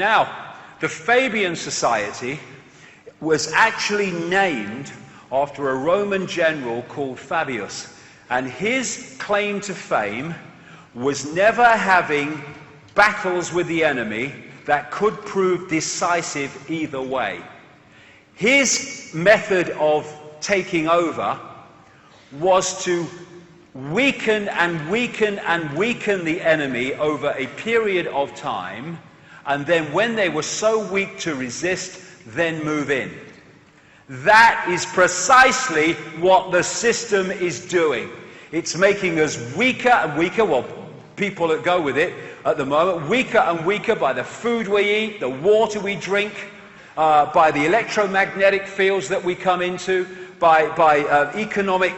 Now, the Fabian Society was actually named after a Roman general called Fabius, and his claim to fame was never having battles with the enemy that could prove decisive either way. His method of taking over was to weaken and weaken and weaken the enemy over a period of time, and then when they were so weak to resist, then move in. That is precisely what the system is doing. It's making us weaker and weaker, well, people that go with it at the moment, weaker and weaker by the food we eat, the water we drink, by the electromagnetic fields that we come into, by economic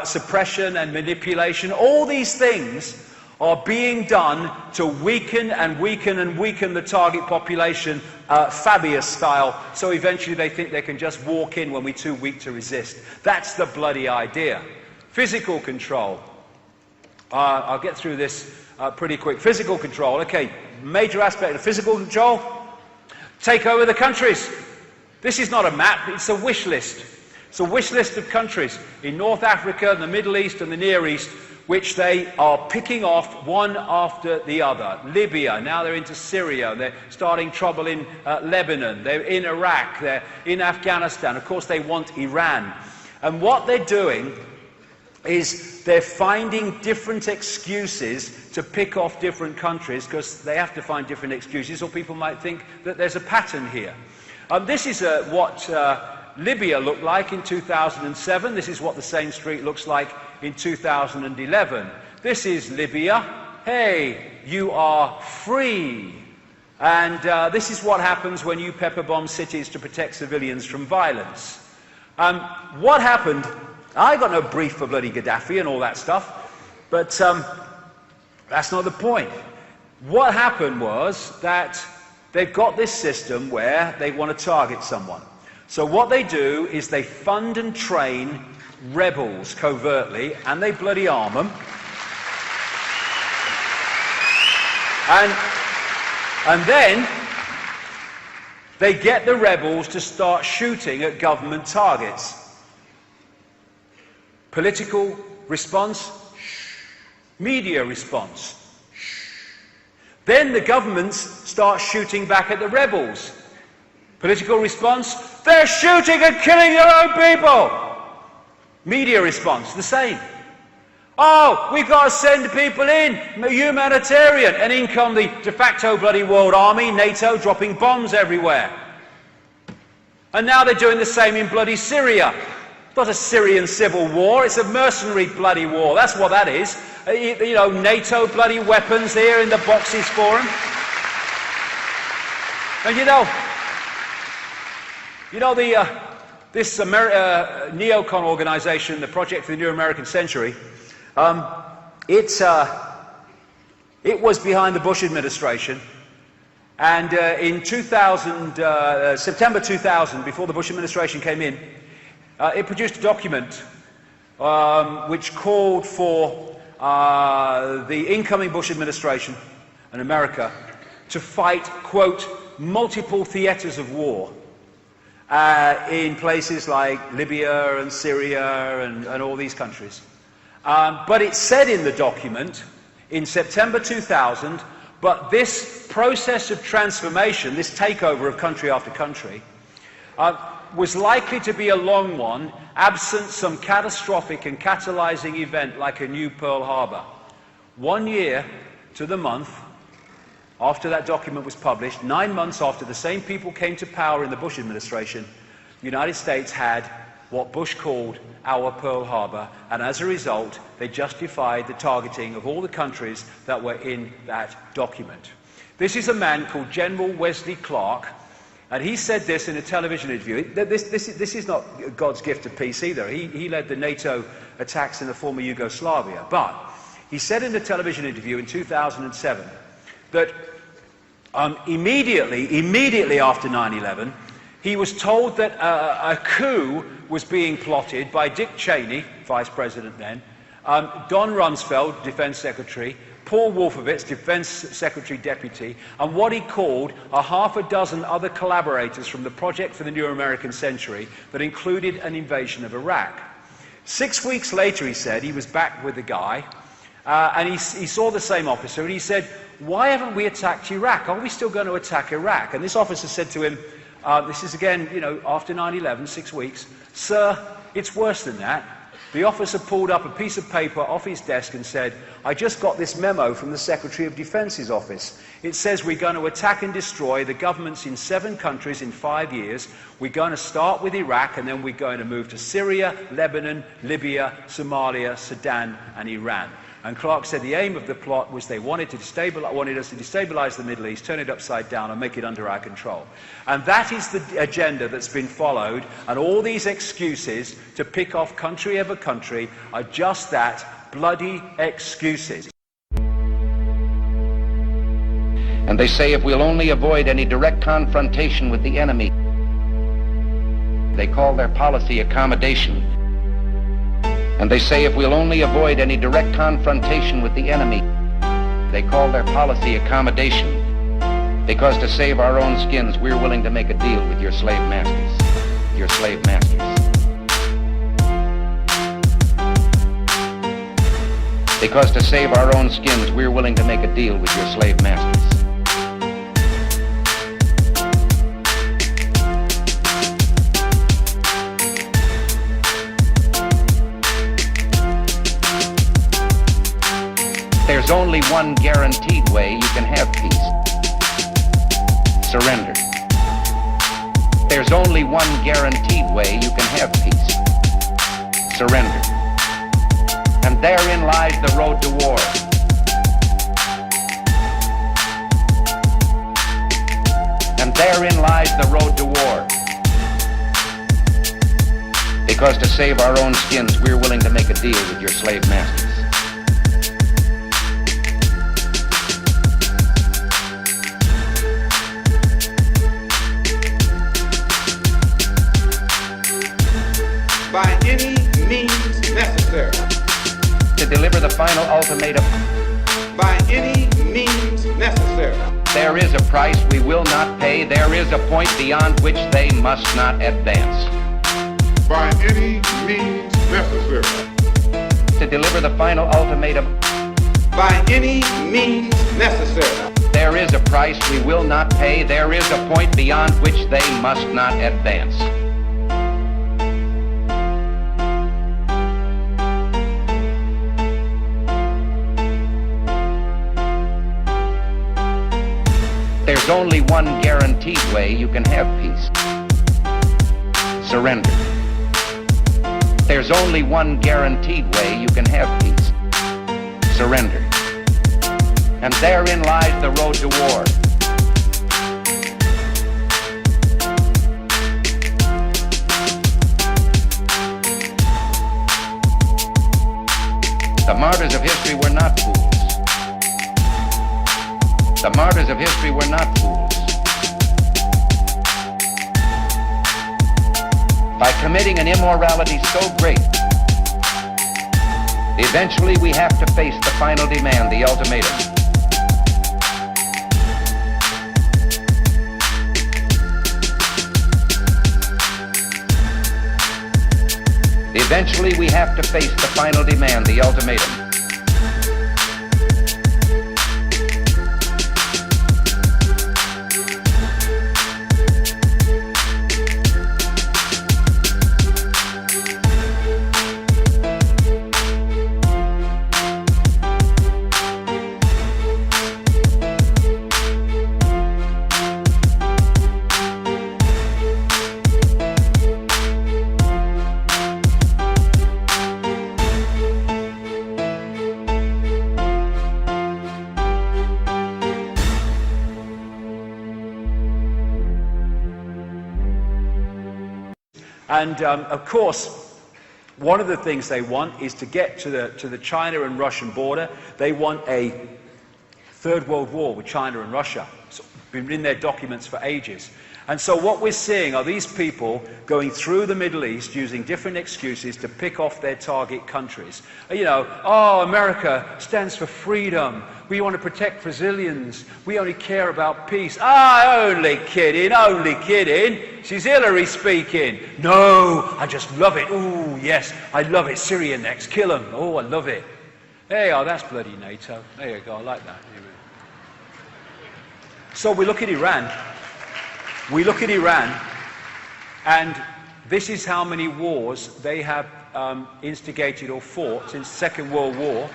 suppression and manipulation. All these things are being done to weaken and weaken and weaken the target population, Fabius style, so eventually they think they can just walk in when we're too weak to resist. That's the bloody idea. Physical control. I'll get through this pretty quick. Physical control, okay, major aspect of physical control, take over the countries. This is not a map, it's a wish list. It's a wish list of countries in North Africa, the Middle East and the Near East, which they are picking off one after the other. Libya, now they're into Syria, they're starting trouble in Lebanon, they're in Iraq, they're in Afghanistan, of course they want Iran. And what they're doing is they're finding different excuses to pick off different countries, because they have to find different excuses, or people might think that there's a pattern here. This is what Libya looked like in 2007. This is what the same street looks like in 2011. This is Libya. Hey, you are free. And this is what happens when you pepper bomb cities to protect civilians from violence. What happened? I got no brief for bloody Gaddafi and all that stuff, but that's not the point. What happened was that they've got this system where they want to target someone. So what they do is they fund and train rebels covertly, and they bloody arm them. And then they get the rebels to start shooting at government targets. Political response, media response. Then the governments start shooting back at the rebels. Political response, they're shooting and killing their own people. Media response, the same. Oh, we've got to send people in, humanitarian, and in come the de facto bloody world army, NATO, dropping bombs everywhere. And now they're doing the same in bloody Syria. Not a Syrian civil war, it's a mercenary bloody war, that's what that is. You know, NATO bloody weapons here in the boxes for them. And this neocon organization, the Project for the New American Century, it was behind the Bush administration, and in September 2000, before the Bush administration came in, it produced a document which called for the incoming Bush administration and America to fight, quote, multiple theaters of war in places like Libya and Syria and all these countries. But it said in the document, in September 2000, but this process of transformation, this takeover of country after country, was likely to be a long one, absent some catastrophic and catalyzing event like a new Pearl Harbor. 1 year to the month after that document was published, 9 months after the same people came to power in the Bush administration, the United States had what Bush called our Pearl Harbor, and as a result, they justified the targeting of all the countries that were in that document. This is a man called General Wesley Clark, and he said this in a television interview. This is not God's gift of peace either. He led the NATO attacks in the former Yugoslavia. But he said in a television interview in 2007 that immediately after 9/11, he was told that a coup was being plotted by Dick Cheney, Vice President then, Don Rumsfeld, Defense Secretary, Paul Wolfowitz, Defense Secretary Deputy, and what he called a half a dozen other collaborators from the Project for the New American Century that included an invasion of Iraq. 6 weeks later, he said, he was back with the guy, and he saw the same officer, and he said, "Why haven't we attacked Iraq? Are we still going to attack Iraq?" And this officer said to him, this is again, after 9/11, 6 weeks, "Sir, it's worse than that." The officer pulled up a piece of paper off his desk and said, "I just got this memo from the Secretary of Defense's office. It says we're going to attack and destroy the governments in 7 countries in 5 years. We're going to start with Iraq, and then we're going to move to Syria, Lebanon, Libya, Somalia, Sudan, and Iran." And Clark said the aim of the plot was they wanted us to destabilize the Middle East, turn it upside down, and make it under our control. And that is the agenda that's been followed, and all these excuses to pick off country over country are just that, bloody excuses. And they say if we'll only avoid any direct confrontation with the enemy, they call their policy accommodation. And they say if we'll only avoid any direct confrontation with the enemy, they call their policy accommodation. Because to save our own skins, we're willing to make a deal with your slave masters. Your slave masters. Because to save our own skins, we're willing to make a deal with your slave masters. There's only one guaranteed way you can have peace. Surrender. There's only one guaranteed way you can have peace. Surrender. And therein lies the road to war. And therein lies the road to war. Because to save our own skins, we're willing to make a deal with your slave masters. By any means necessary. To deliver the final ultimatum. By any means necessary. There is a price we will not pay. There is a point beyond which they must not advance. By any means necessary. To deliver the final ultimatum. By any means necessary. There is a price we will not pay. There is a point beyond which they must not advance. There's only one guaranteed way you can have peace. Surrender. There's only one guaranteed way you can have peace. Surrender. And therein lies the road to war. The martyrs of history were not fools. The martyrs of history were not fools. By committing an immorality so great, eventually we have to face the final demand, the ultimatum. Eventually we have to face the final demand, the ultimatum. And of course, one of the things they want is to get to the China and Russian border. They want a third world war with China and Russia. So been in their documents for ages. And so what we're seeing are these people going through the Middle East using different excuses to pick off their target countries. You know, oh, America stands for freedom. We want to protect Brazilians. We only care about peace. Ah, only kidding, only kidding. She's Hillary speaking. No, I just love it. Ooh, yes, I love it. Syria next, kill them. Oh, I love it. There you are, that's bloody NATO. There you go, I like that. So we look at Iran. We look at Iran, and this is how many wars they have instigated or fought since the Second World War.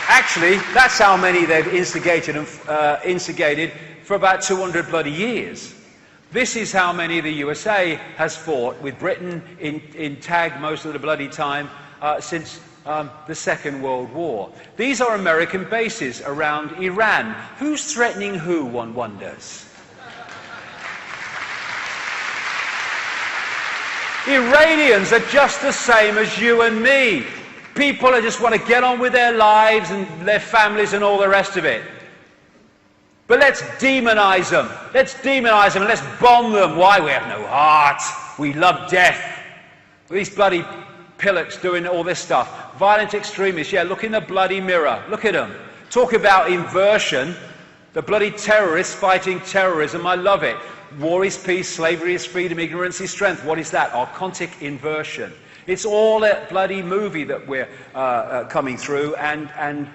Actually, that's how many they've instigated for about 200 bloody years. This is how many the USA has fought with Britain in tag most of the bloody time since the Second World War. These are American bases around Iran. Who's threatening who, one wonders? Iranians are just the same as you and me. People that just want to get on with their lives and their families and all the rest of it. But let's demonize them. Let's demonize them and let's bomb them. Why? We have no heart. We love death. These bloody pillocks doing all this stuff. Violent extremists. Yeah, look in the bloody mirror. Look at them. Talk about inversion. The bloody terrorists fighting terrorism. I love it. War is peace. Slavery is freedom. Ignorance is strength. What is that? Archontic inversion. It's all a bloody movie that we're coming through, and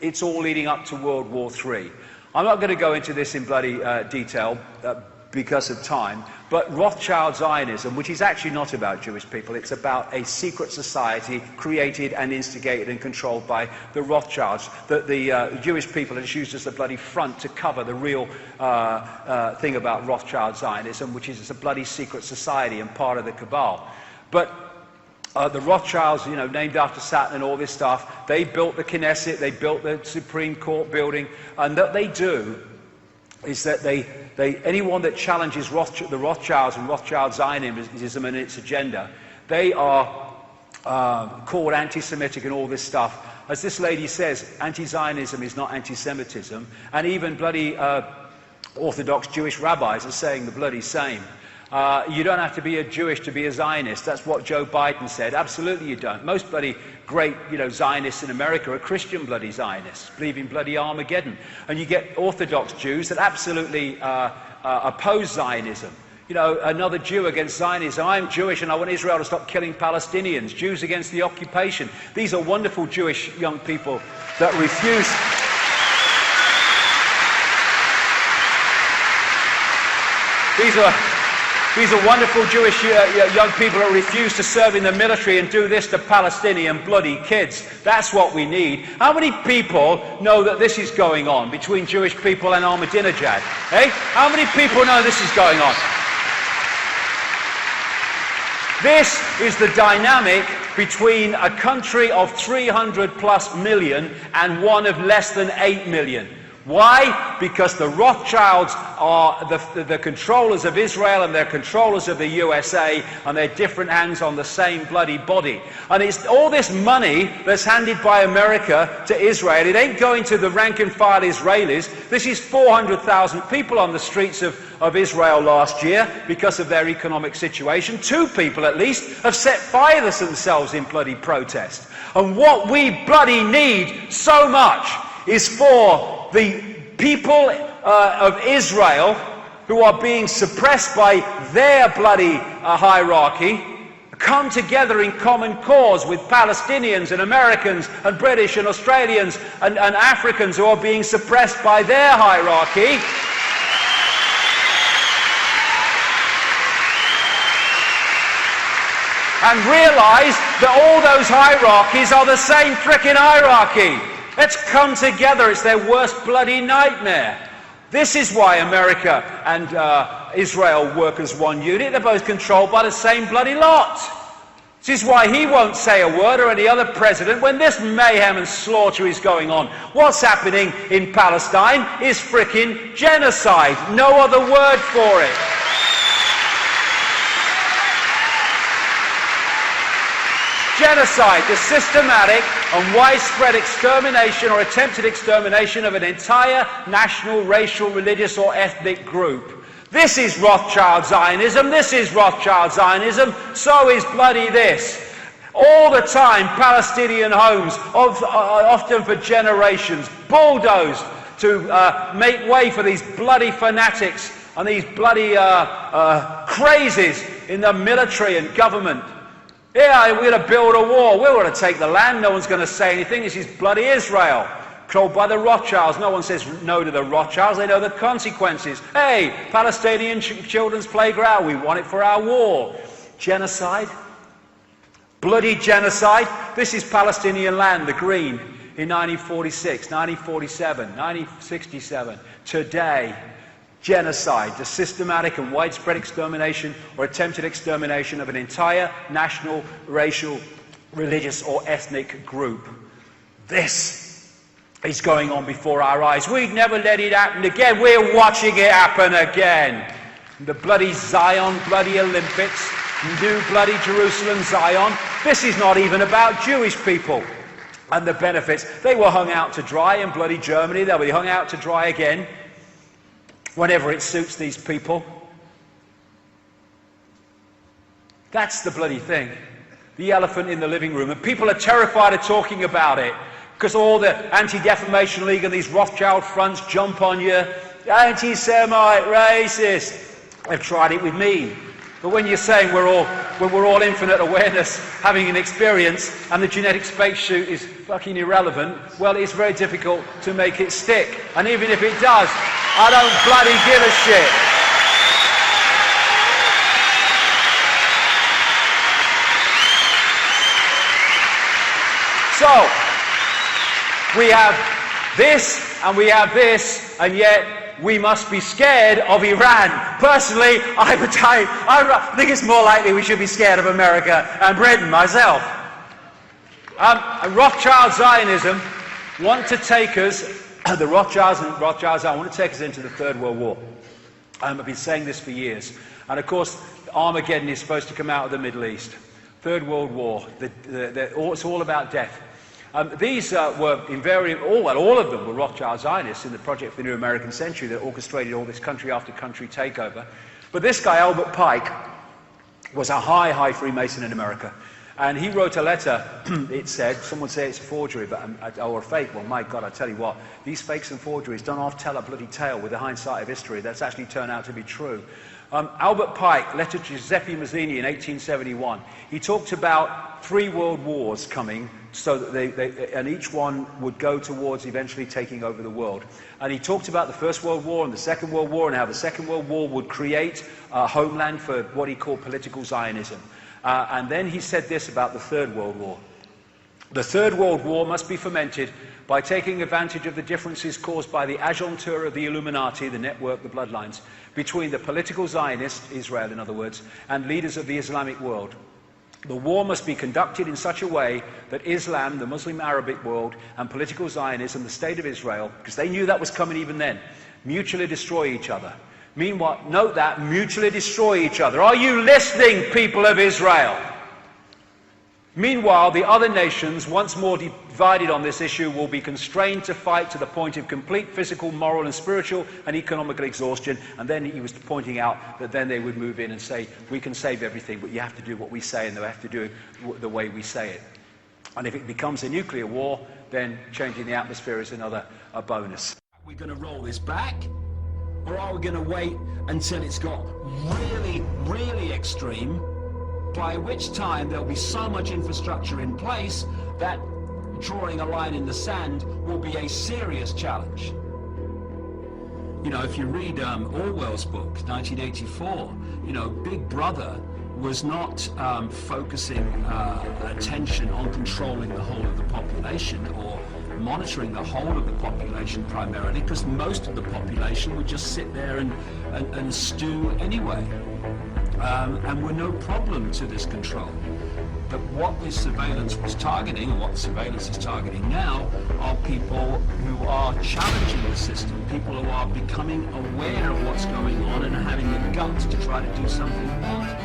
it's all leading up to World War III. I'm not going to go into this in bloody detail because of time, but Rothschild Zionism, which is actually not about Jewish people, it's about a secret society created and instigated and controlled by the Rothschilds, that the Jewish people have used as a bloody front to cover the real thing about Rothschild Zionism, which is it's a bloody secret society and part of the cabal. But the Rothschilds, you know, named after Saturn and all this stuff, they built the Knesset, they built the Supreme Court building, and what they do is that anyone that challenges the Rothschilds and Rothschild Zionism and its agenda, they are called anti-Semitic and all this stuff. As this lady says, anti-Zionism is not anti-Semitism, and even bloody Orthodox Jewish rabbis are saying the bloody same. You don't have to be a Jewish to be a Zionist. That's what Joe Biden said. Absolutely you don't. Most bloody great, you know, Zionists in America are Christian bloody Zionists, believe in bloody Armageddon. And you get Orthodox Jews that absolutely oppose Zionism. You know, another Jew against Zionism. I'm Jewish and I want Israel to stop killing Palestinians. Jews against the occupation. These are wonderful Jewish young people that refuse. These are wonderful Jewish young people who refuse to serve in the military and do this to Palestinian bloody kids. That's what we need. How many people know that this is going on between Jewish people and Ahmadinejad? Eh? How many people know this is going on? This is the dynamic between a country of 300 plus million and one of less than 8 million. Why? Because the Rothschilds are the controllers of Israel and they're controllers of the USA, and they're different hands on the same bloody body. And it's all this money that's handed by America to Israel. It ain't going to the rank and file Israelis. This is 400,000 people on the streets of Israel last year because of their economic situation. 2 people at least have set fire to themselves in bloody protest. And what we bloody need so much is for the people of Israel who are being suppressed by their bloody hierarchy come together in common cause with Palestinians and Americans and British and Australians and Africans who are being suppressed by their hierarchy. And realize that all those hierarchies are the same frickin' hierarchy. Let's come together. It's their worst bloody nightmare. This is why America and Israel work as one unit. They're both controlled by the same bloody lot. This is why he won't say a word, or any other president, when this mayhem and slaughter is going on. What's happening in Palestine is frickin' genocide. No other word for it. Genocide, the systematic and widespread extermination or attempted extermination of an entire national, racial, religious or ethnic group. This is Rothschild Zionism, this is Rothschild Zionism, so is bloody this. All the time, Palestinian homes, often for generations, bulldozed to make way for these bloody fanatics and these bloody crazies in the military and government. Yeah, we're going to build a wall. We're going to take the land. No one's going to say anything. This is bloody Israel, controlled by the Rothschilds. No one says no to the Rothschilds. They know the consequences. Hey, Palestinian children's playground. We want it for our war. Genocide. Bloody genocide. This is Palestinian land, the green, in 1946, 1947, 1967. Today, genocide, the systematic and widespread extermination or attempted extermination of an entire national, racial, religious or ethnic group. This is going on before our eyes. We'd never let it happen again. We're watching it happen again. The bloody Zion, bloody Olympics, new bloody Jerusalem, Zion. This is not even about Jewish people and the benefits. They were hung out to dry in bloody Germany. They'll be hung out to dry again whenever it suits these people. That's the bloody thing. The elephant in the living room. And people are terrified of talking about it because all the Anti-Defamation League and these Rothschild fronts jump on you. Anti-Semite, racist. They've tried it with me. But when you're saying when we're all infinite awareness, having an experience, and the genetic spacesuit is fucking irrelevant, well, it's very difficult to make it stick. And even if it does, I don't bloody give a shit. So, we have this, and we have this, and yet we must be scared of Iran. Personally, I think it's more likely we should be scared of America and Britain, myself. Rothschild Zionism want to take us, the Rothschilds want to take us into the Third World War. I've been saying this for years. And of course, Armageddon is supposed to come out of the Middle East. Third World War, it's all about death. These were invariant, all of them were Rothschild Zionists in the Project for the New American Century that orchestrated all this country after country takeover. But this guy, Albert Pike, was a high Freemason in America. And he wrote a letter, it said, some would say it's a forgery, or a fake. Well, my God, I tell you what, these fakes and forgeries don't often tell a bloody tale with the hindsight of history. That's actually turned out to be true. Albert Pike, letter to Giuseppe Mazzini in 1871, he talked about 3 world wars coming, so that and each one would go towards eventually taking over the world. And he talked about the First World War and the Second World War and how the Second World War would create a homeland for what he called political Zionism. And then he said this about the Third World War. The Third World War must be fomented by taking advantage of the differences caused by the agentur of the Illuminati, the network, the bloodlines, between the political Zionists, Israel in other words, and leaders of the Islamic world. The war must be conducted in such a way that Islam, the Muslim Arabic world, and political Zionism, the state of Israel, because they knew that was coming even then, mutually destroy each other. Meanwhile, note that, mutually destroy each other. Are you listening, people of Israel? Meanwhile, the other nations, once more divided on this issue, will be constrained to fight to the point of complete physical, moral and spiritual and economical exhaustion. And then he was pointing out that then they would move in and say, we can save everything, but you have to do what we say and they have to do it the way we say it. And if it becomes a nuclear war, then changing the atmosphere is another bonus. Are we going to roll this back? Or are we going to wait until it's got really, really extreme, by which time there'll be so much infrastructure in place that drawing a line in the sand will be a serious challenge? You know, if you read Orwell's book, 1984, you know, Big Brother was not focusing attention on controlling the whole of the population or monitoring the whole of the population primarily, because most of the population would just sit there and stew anyway. And were no problem to this control. But what this surveillance was targeting, and what surveillance is targeting now, are people who are challenging the system, people who are becoming aware of what's going on and having the guts to try to do something about it.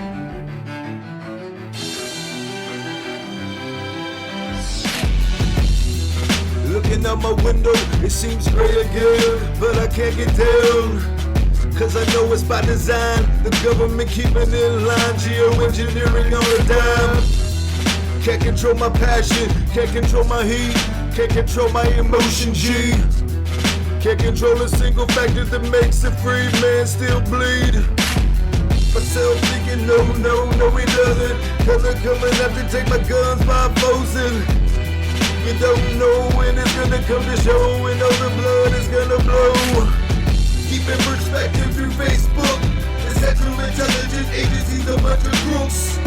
out my window, it seems gray again, but I can't get down. Cause I know it's by design, the government keeping in line, geoengineering all the time. Can't control my passion, can't control my heat, can't control my emotion, G. Can't control a single factor that makes a free man still bleed. Myself thinking no, he doesn't. Cause they're coming out to take my guns by forcing. You don't know when it's gonna come to show, when all the blood is gonna blow. Keep in perspective through Facebook. The Central Intelligence Agency's a bunch of crooks.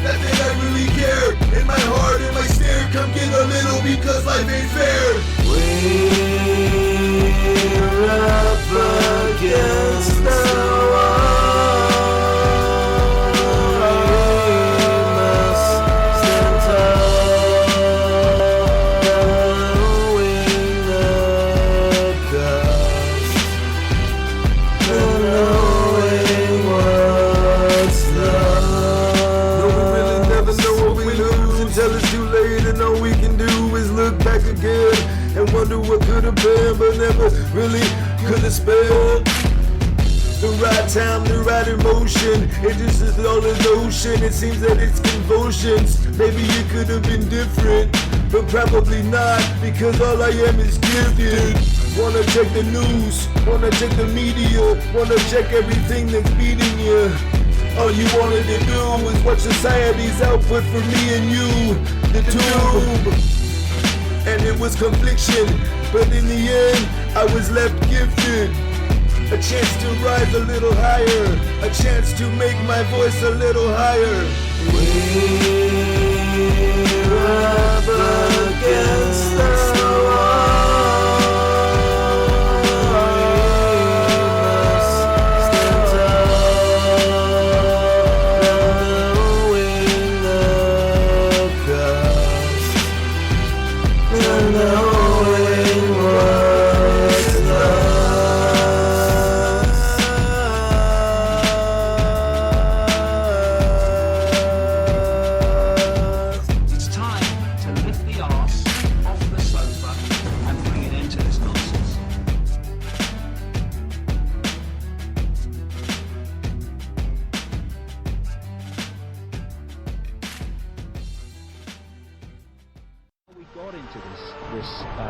Not that I really care. In my heart, in my stare, come get a little because life ain't fair. We're up against the wall. And wonder what could have been, but never really could have spared. The right time, the right emotion, it just is all in motion. It seems that it's convulsions. Maybe it could have been different, but probably not, because all I am is gifted. Wanna check the news, wanna check the media, wanna check everything that's beating you. All you wanted to do was watch society's output for me and you, the tube. And it was confliction, but in the end, I was left gifted. A chance to rise a little higher, a chance to make my voice a little higher. We're up against the wall.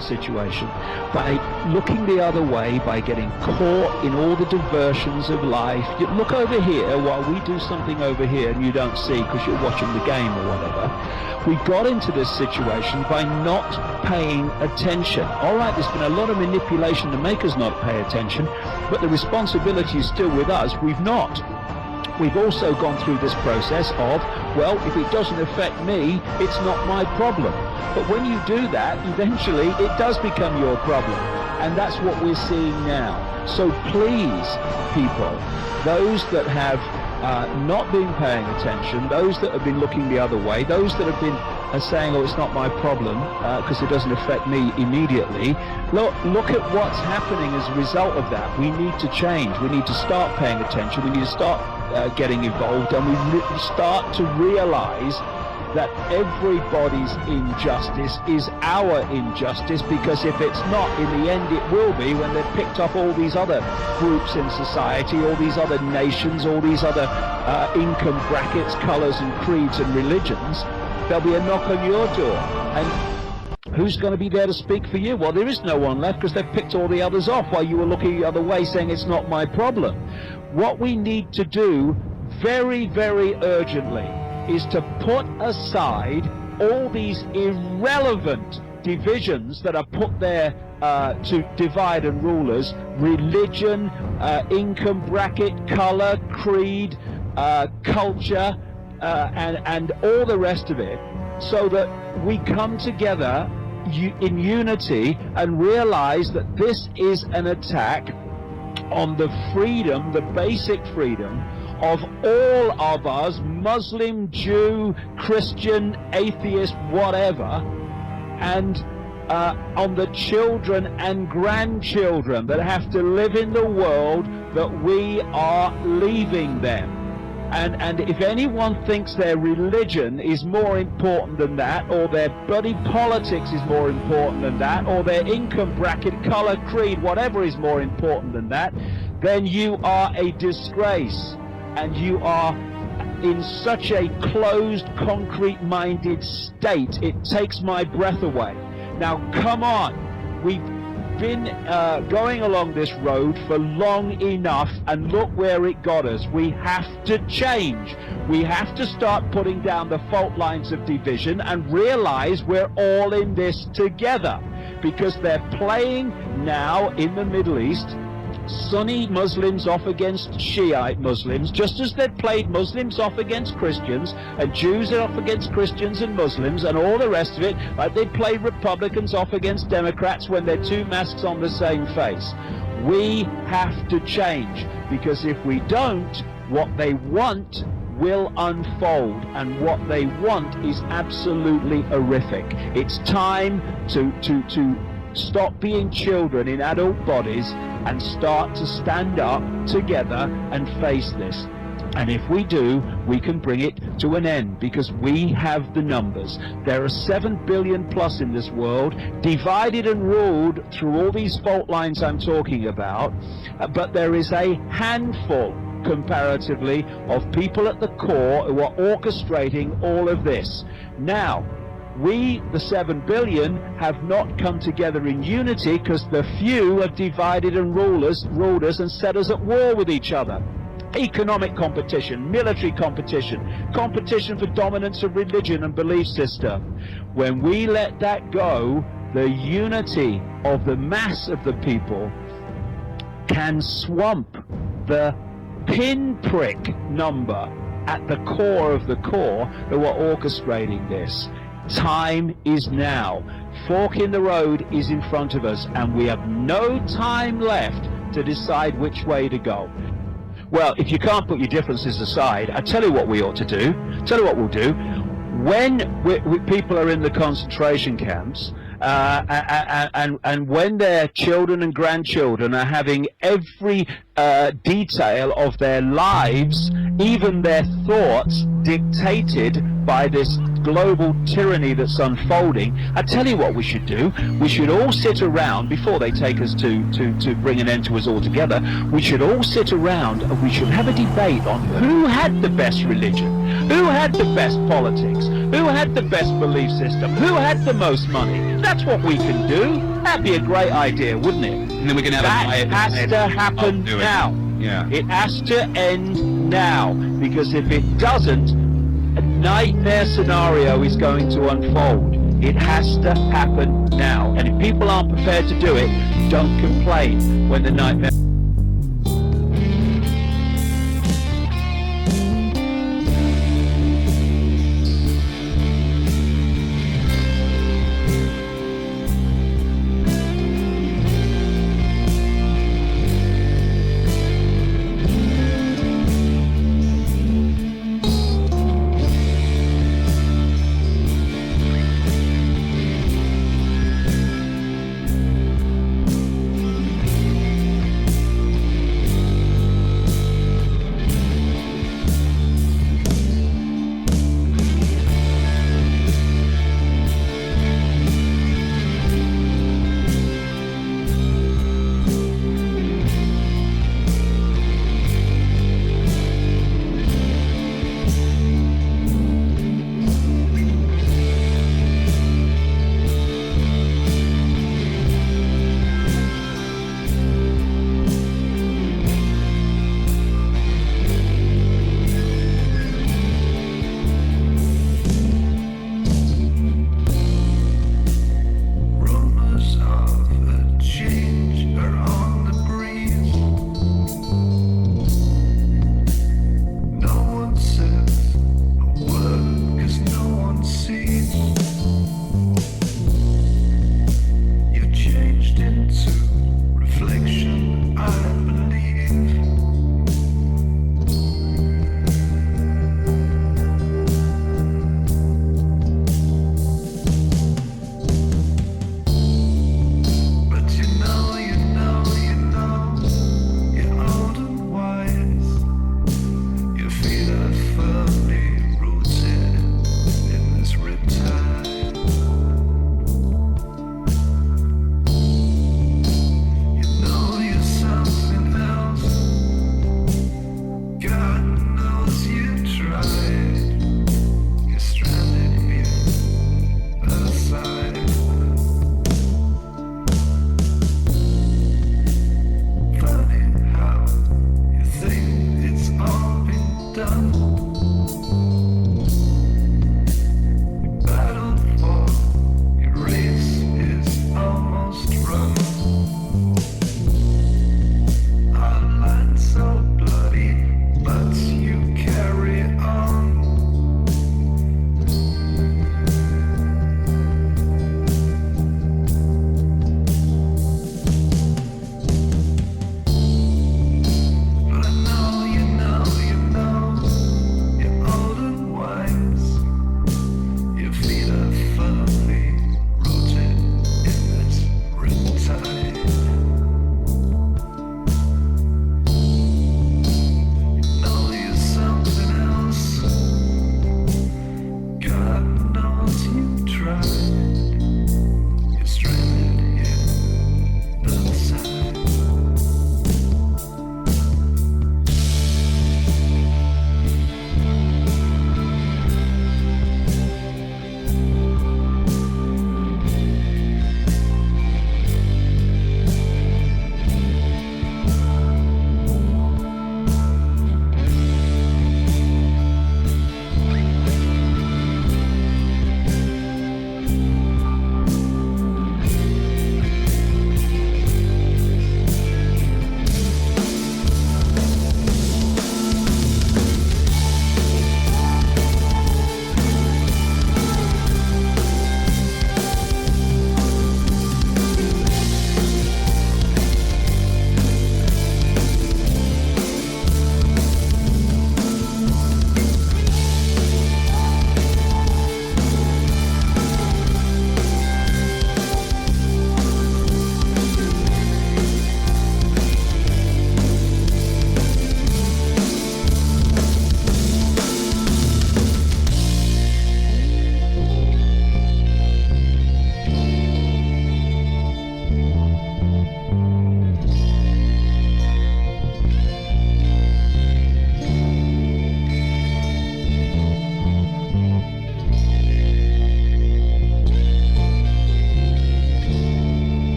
Situation by looking the other way, by getting caught in all the diversions of life. You look over here while we do something over here and you don't see because you're watching the game or whatever. We got into this situation by not paying attention. All right, there's been a lot of manipulation to make us not pay attention, but the responsibility is still with us. We've not. We've also gone through this process of, well, if it doesn't affect me, it's not my problem. But when you do that, eventually it does become your problem. And that's what we're seeing now. So please, people, those that have not been paying attention, those that have been looking the other way, those that have been saying, oh, it's not my problem because it doesn't affect me immediately, look at what's happening as a result of that. We need to change. We need to start paying attention. We need to start getting involved, and we start to realize that everybody's injustice is our injustice, because if it's not, in the end it will be when they've picked up all these other groups in society, all these other nations, all these other income brackets, colours and creeds and religions. There'll be a knock on your door, and who's going to be there to speak for you? Well, there is no one left, because they've picked all the others off while you were looking the other way saying it's not my problem. What we need to do very, very urgently is to put aside all these irrelevant divisions that are put there to divide and rule us: religion, income bracket, color, creed, culture, and all the rest of it, so that we come together in unity and realize that this is an attack on the freedom, the basic freedom of all of us, Muslim, Jew, Christian, atheist, whatever, and on the children and grandchildren that have to live in the world that we are leaving them. And if anyone thinks their religion is more important than that, or their bloody politics is more important than that, or their income bracket, color, creed, whatever is more important than that, then you are a disgrace. And you are in such a closed, concrete-minded state, it takes my breath away. Now, come on. We've been going along this road for long enough, and look where it got us. We have to change. We have to start putting down the fault lines of division and realize we're all in this together, because they're playing now in the Middle East Sunni Muslims off against Shiite Muslims, just as they'd played Muslims off against Christians and Jews off against Christians and Muslims and all the rest of it, like they'd played Republicans off against Democrats when they're two masks on the same face. We have to change, because if we don't, what they want will unfold, and what they want is absolutely horrific. It's time to stop being children in adult bodies and start to stand up together and face this. And if we do, we can bring it to an end, because we have the numbers. There are 7 billion plus in this world, divided and ruled through all these fault lines I'm talking about, but there is a handful, comparatively, of people at the core who are orchestrating all of this. Now, we, the 7 billion, have not come together in unity, because the few have divided and ruled us and set us at war with each other. Economic competition, military competition, competition for dominance of religion and belief system. When we let that go, the unity of the mass of the people can swamp the pinprick number at the core of the core who are orchestrating this. Time is now. Fork in the road is in front of us, and we have no time left to decide which way to go. Well, if you can't put your differences aside, I tell you what we ought to do. Tell you what we'll do. When people are in the concentration camps, and when their children and grandchildren are having every detail of their lives, even their thoughts, dictated by this global tyranny that's unfolding, I tell you what we should do. We should all sit around, before they take us to bring an end to us altogether, we should all sit around and we should have a debate on who had the best religion, who had the best politics, who had the best belief system, who had the most money. That's what we can do. That'd be a great idea, wouldn't it? And then we can have that has to happen now. Yeah. It has to end now, because if it doesn't, a nightmare scenario is going to unfold. It has to happen now. And if people aren't prepared to do it, don't complain when the nightmare